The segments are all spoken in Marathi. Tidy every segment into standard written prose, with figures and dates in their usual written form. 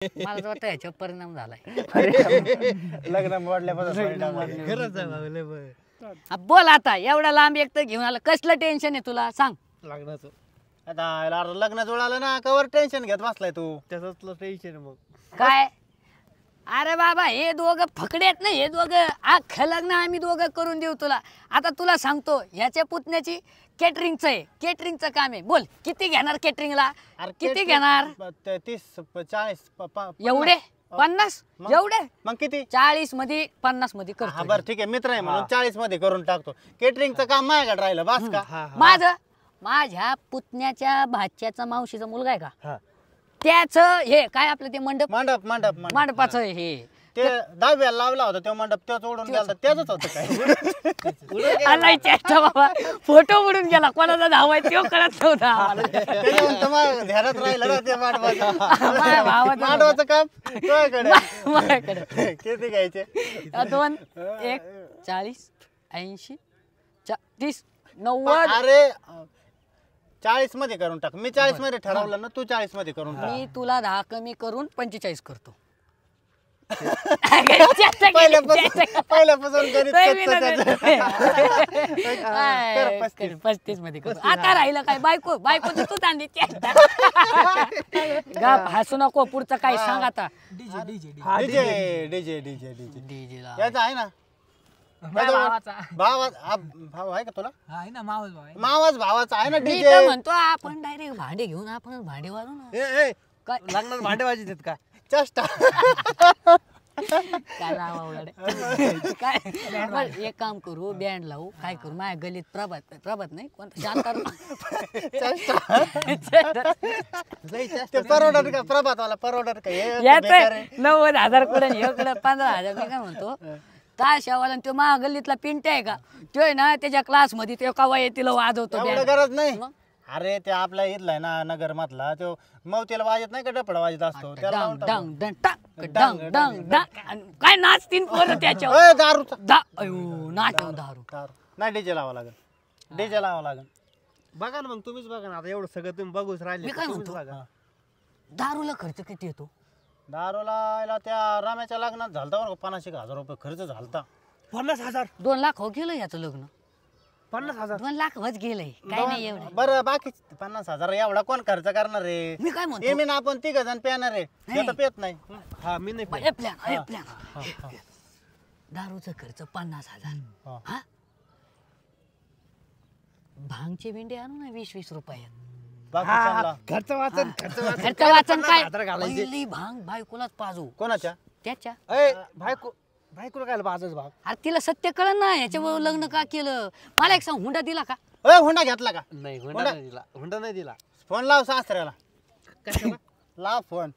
मला वाटतं याच्यावर परिणाम झालाय. लग्न मोडल्यापासून खरंच आहे. बोल आता, एवढा लांब एक तर घेऊन आला, कसलं टेन्शन आहे तुला सांग. लग्नाचं आता लग्न जुळालं ना, कवर टेन्शन घेत बसलाय तू. त्याचं टेन्शन मग काय अरे बाबा, हे दोघं फकडे आहेत ना, हे दोघं अख्खं लग्न आम्ही दोघं करून देऊ तुला. आता तुला सांगतो, ह्याच्या पुतण्याची केटरिंगचं आहे, केटरिंगचं काम आहे. बोल किती घेणार केटरिंगला? किती घेणार? 30 40 एवढे 50? एवढे मग किती? 40 मध्ये 50 मध्ये हा करतो. बरं ठीक आहे, मित्र आहे म्हणून 40 मध्ये करून टाकतो. केटरिंगचं काम माझ्याकडे राहिलं बस का? माझ्या पुतण्याच्या भाच्याचा मावशीचा मुलगा आहे का, हा त्याच हे काय आपलं ते मंडप मंडप मंडप मंडपाचं हे ते 10व्या लावला होता तो मंडप, तो सोडून गेला. त्याच होतं काय? आलाय चेष्टा बाबा, फोटो उडून गेला, कोणाचा धाव आहे तो कळत नव्हता आम्हाला. त्याच्यावर तुम्हाला ध्यानात राहिलं ना ते माझ्या भावाचं मांडवाचं काम तुझ्याकडे. माझ्याकडे किती घ्यायचे? 2 1 40 80 30 90. अरे 40 मध्ये करून टाक. मी 40 मध्ये ठरवलं ना, तू 40 मध्ये करून टाक. मी तुला 10 कमी करून 45 करतो. पहिल्यापासून गणित कर 35 मध्ये करतो. आता राहिलं काय, बायको बायको तू आणली गप, हसू नको, पुढचं काय सांग आता. डीजे डीजे डीजे डीजे डीजेला याचा आहे ना भाव आहे का तुला? मावाच भावाचा आहे ना मी डीजे. तर म्हणतो आपण डायरेक्ट भांडे घेऊन आपण भांडे वाजू ना. काय लग्नात भांडे वाजत का? चेष्टा. काय काय बरं, एक काम करू, बँड लावू, काय करू, माझ्या गलीत प्रभात नाही कोणता शांताराम. ते परवडत का? प्रभातवाला परवडत का? हे याच बेकार आहे. 90,000 कुठे इकडे 15,000. मी काय म्हणतो, ताशावाला तो माझ्या गल्लीतला पिंट्या आहे का, तो आहे ना त्याच्या क्लास मध्ये ते कवा येतील वाजवतो एवढं band. गरज नाही. मग? अरे ते आपल्या इथला आहे ना, नगर मधला, तो मवतीला वाजत नाही का, डफडा वाजत असतो त्याला डंग लावून टाकू. डंग डंग टाक डंग डंग डंग. आणि काय नाचतीन पोरं त्याच्यावर. ओय, दारूचा अयो नाचव दारू. दारू नाही, डीजे लावा लागेल. डीजे लावा लागेल. बघा ना मग तुम्हीच बघा ना, आता एवढं सगळं तुम्ही बघूच राहिले. मी काय तुम्हीच म्हणतो, बघा. दारूला खर्च किती येतो? दारूला त्या राम्याच्या लग्नात झालता बरं, 50,000 रुपये खर्च झालता. 50,000 2 लाख हो गेलं याचं लग्न. 50,000 2 लाख वच गेलंय, काय नाही एवढं. बरं बाकी 50,000 एवढा कोण खर्च करणार रे? मी काय म्हणतो, येमीन आपण 3 जण पेणार रे, हे तर पेत नाही. हा मी नाही हे प्लॅन दारूचा खर्च 50,000. हा, भांगचे बिंडे आणू ना 20-20 रुपयात. बाकीच्यांना खर्च वाचन खर्च वाचन काय, 50,000 घालायचे. पहिली भांग बायकोलाच पाजू कोणाच्या? त्याच्या. बायकोला काय बाजच भाग. अरे तिला सत्य कळलं ना याच्याबरोबर लग्न का केलं. मला एक सांग, हुंडा दिला का? हुंडा घेतला का? नाही हुंडा नाही दिला. फोन लाव सासऱ्याला. लाव फोन.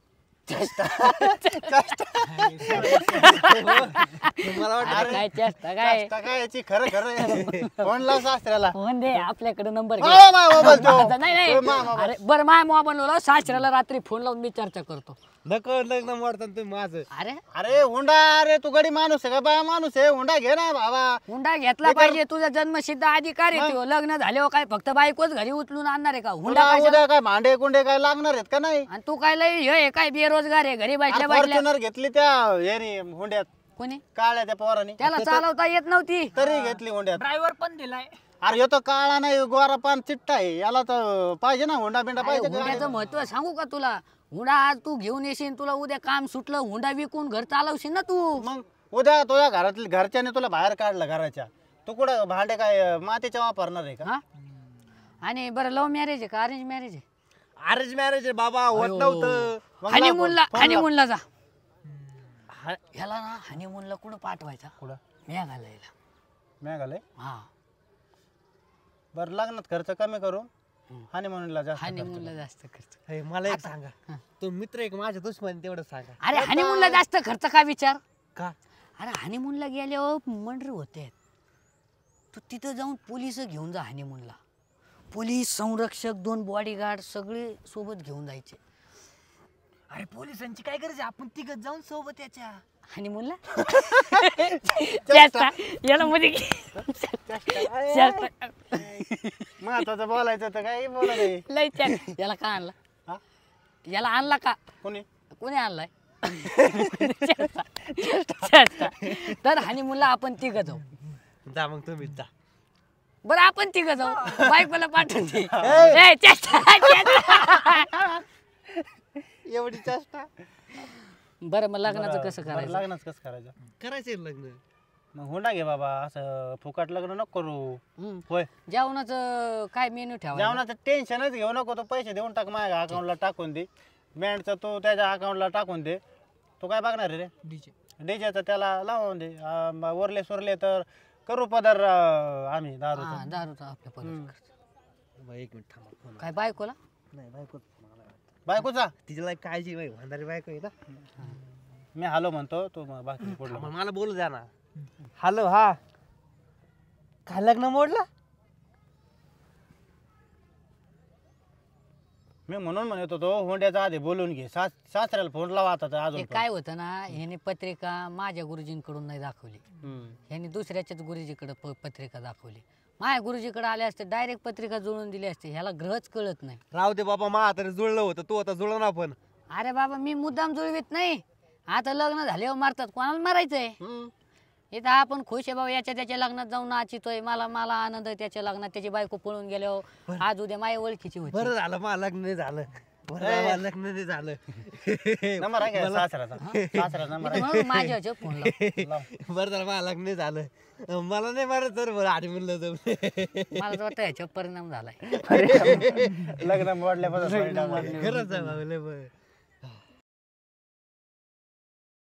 मला वाटतं काय चेष्टा काय, काय याची खरं खरं फोन लाव सासऱ्याला. फोन दे, आपल्याकडे नंबर घे. नाही नाही, अरे बरं, माझ्या मोबाईल सासऱ्याला रात्री फोन लावून मी चर्चा करतो. नको लग्न मोडता तुम्ही माझं. अरे अरे हुंडा, अरे तू गडी माणूस आहे का बाया माणूस आहे? हुंडा घे ना बाबा. हुंडा घेतला पाहिजे, तुझा जन्मसिद्ध अधिकार आहे तो. लग्न झाल्यावर काय फक्त बायकोच घरी उचलून आणणार आहे का? हुंडा हुंडा उद्या काय भांडे कुंडे काय लागणार आहेत का नाही? आणि तू काय लय हे काय बेरोजगार आहे, घरी बसल्या बसल्या. फॉर्च्युनर घेतली त्या यानी हुंड्यात, कोणी काळ्या त्या पोरानी, त्याला चालवता येत नव्हती, तरी घेतली हुंड्यात. ड्रायव्हर पण दिलाय. अरे ह्यो तो काळा नाही, गोरा पान चिट्टा आहे, याला तर पाहिजे ना हुंडा बिंडा पाहिजे का? हुंड्याचं महत्व सांगू का तुला? हुंडा आज तू घेऊन येशील, तुला उद्या काम सुटलं, हुंडा विकून घर चालवशील ना तू. मग उद्या तुझ्या घरातल्या घरच्याने तुला बाहेर काढलं घराच्या, तू कुठं भांडे काय मातीच्या वापरणार आहे का? हा, आणि बरं, लव्ह मॅरेज आहे का अरेंज मॅरेज आहे? अरेंज मॅरेज आहे बाबा, होत नव्हतं. मग हनीमूनला लाव, हनीमूनला जा. ह्याला ना हनीमूनला कुठं पाठवायचा? कुठं? मेघालयला. मेघालय. हा, बरं लग्नात खर्च कमी करू, हनीमूनला जास्त खर्च हनीमूनला करू. जास्त खर्च. हे मला एक सांगा, तो मित्र एक माझ्या दुश्मन तेवढं सांगा. अरे हनीमूनला जास्त खर्च का विचार? का? अरे हनीमूनला गेल्यावर मंडळी होते, तू तिथं जाऊन पोलिस घेऊन जा हनीमूनला. पोलीस, संरक्षक, 2 बॉडीगार्ड सगळे सोबत घेऊन जायचे. अरे पोलिसांची काय गरज आहे, आपण तिघच जाऊन सोबत याच्या हनीमूनला. याला मध्ये महत्वाचं बोलायचं तर काही बोला नाही. लय याला का आणला? हा? याला आणला का? कोणी? कोणी आणलाय चेष्टा. तर हनीमूनला आपण तिघ जाऊ. जा मग तुम्ही जा. बरं आपण तिघ जाऊ. बायकोला पाठवून दे. ए, चेष्टा. एवढी चेष्टा. बरं मग लग्नाचं कसं बरं, करायचं? लग्नच कसं करायचं? करायचंय लग्न. मग हुंडा घे बाबा, असं फुकट लग्न नको करू. हम्म. होय, जेवणाचं काय मेनू ठेवायचं? जेवणाचं टेन्शनच घेऊ नको. तो पैसे देऊन टाक, माझ्या अकाउंटला टाकून दे. बँडचा तो त्याच्या अकाउंटला टाकून दे. तो काय बघणार आहे रे? डीजेचं त्याला लावून दे. वरले सोरले तर करू पदर आम्ही दारू. हा, दारूचा आपल्या परत. बाई, एक मिनिट थांबा. फोन काय बायकोला? नाही बायको बायकोचा तिच्याला काळजी बाई भांडारी बायको आहे ना. मी हॅलो म्हणतो, तू मग बाकी पुढलं मग मला बोलू द्या ना. हॅलो. हा काय लग्न मोडलं? मी म्हणून म्हणत होतो हुंड्याचा आधी बोलून घे. सासऱ्याला फोन लावा आता तर ते अजून पण. काय होतं ना, ह्याने पत्रिका माझ्या गुरुजींकडून नाही दाखवली. हम्म. ह्यांनी दुसऱ्याच्याच गुरुजीकडे पत्रिका दाखवली. माझ्या गुरुजीकडे आले असते डायरेक्ट पत्रिका जुळून दिली असते. ह्याला ग्रहच कळत नाही. राहू दे बाबा, मा तरी जुळलं होतं, तू आता जुळलं ना. पण अरे बाबा, मी मुद्दाम जुळवीत नाही. आता लग्न झाल्यावर मारतात, कोणाला मारायचंय? इथं आपण खुश आहे बाबा, याच्या त्याच्या लग्नात जाऊन नाचितोय. मला आनंद आहे त्याच्या लग्नात. त्याची बायको पळून गेल्यावर आज उद्या माझ्या ओळखीची होती. बरं झालं मला लग्न नाही झालं. बरं झालं मला लग्न नाही झालं. नंबर आहे का सासऱ्याचा? सासऱ्याचा नंबर आहे. म्हणून माझ्या ह्याच्यावर फोन लाव. लाव. बरं झालं मला लग्न नाही झालं. मला नाही मारत तर बरं आधी म्हणलं तर. मला तर वाटतं ह्याच्यावर परिणाम झालाय. लग्न मोडल्यापासून खरंच आहे बाबा, लय बरं.